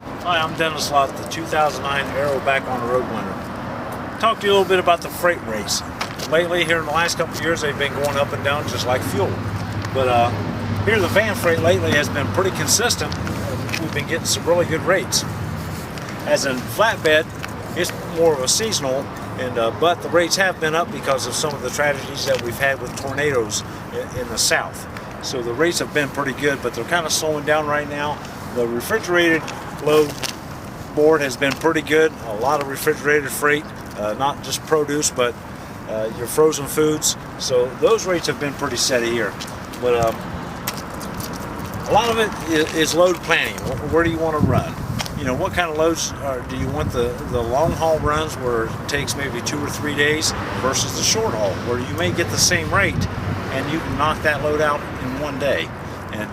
Hi, I'm Dennis Lott, the 2009 Aero Back on the Road winner. Talk to you a little bit about the freight rates. Lately, here in the last couple of years, they've been going up and down just like fuel. But here, the van freight lately has been pretty consistent. We've been getting some really good rates. As in flatbed, it's more of a seasonal, but the rates have been up because of some of the tragedies that we've had with tornadoes in the south. So the rates have been pretty good, but they're kind of slowing down right now. The refrigerated load board has been pretty good. A lot of refrigerated freight, not just produce, but your frozen foods. So those rates have been pretty steady here. But a lot of it is load planning. Where do you want to run? You know, what kind of loads do you want? The long haul runs where it takes maybe 2 or 3 days versus the short haul where you may get the same rate and you can knock that load out in 1 day and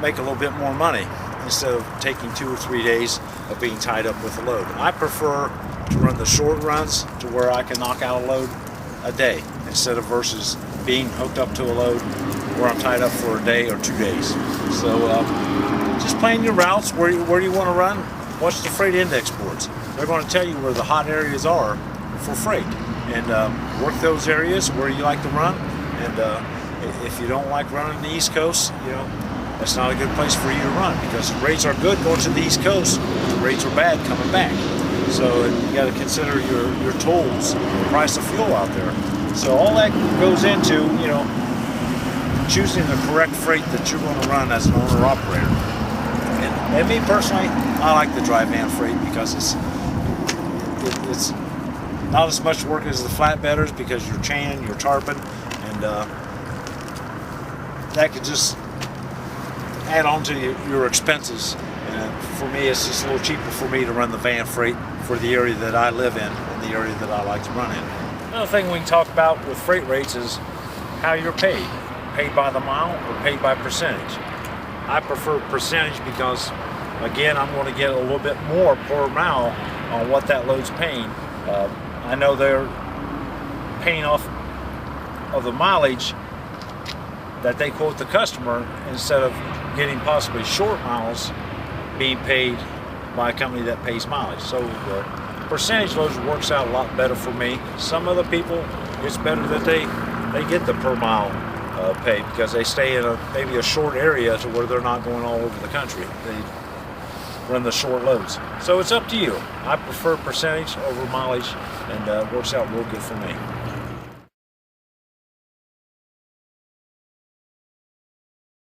make a little bit more money instead of taking 2 or 3 days of being tied up with a load. I prefer to run the short runs to where I can knock out a load a day instead of versus being hooked up to a load where I'm tied up for a day or 2 days. So just plan your routes. Where do you want to run? Watch the freight index boards. They're going to tell you where the hot areas are for freight, and work those areas where you like to run. And if you don't like running the East Coast, you know, that's not a good place for you to run because the rates are good going to the East Coast, the rates are bad coming back. So you got to consider your tolls, the price of fuel out there. So all that goes into, you know, choosing the correct freight that you're going to run as an owner-operator. And me personally, I like the dry van freight because it's not as much work as the flatbedders because you're chaining, you're tarping, and that could just add on to your expenses. And for me, it's just a little cheaper for me to run the van freight for the area that I live in and the area that I like to run in. Another thing we can talk about with freight rates is how you're paid. Paid by the mile or paid by percentage. I prefer percentage because, again, I'm going to get a little bit more per mile on what that load's paying. I know they're paying off of the mileage that they quote the customer instead of getting possibly short miles being paid by a company that pays mileage. So the percentage loads works out a lot better for me. Some other people, it's better that they get the per mile pay because they stay in maybe a short area to where they're not going all over the country. They run the short loads. So it's up to you. I prefer percentage over mileage, and it works out real good for me.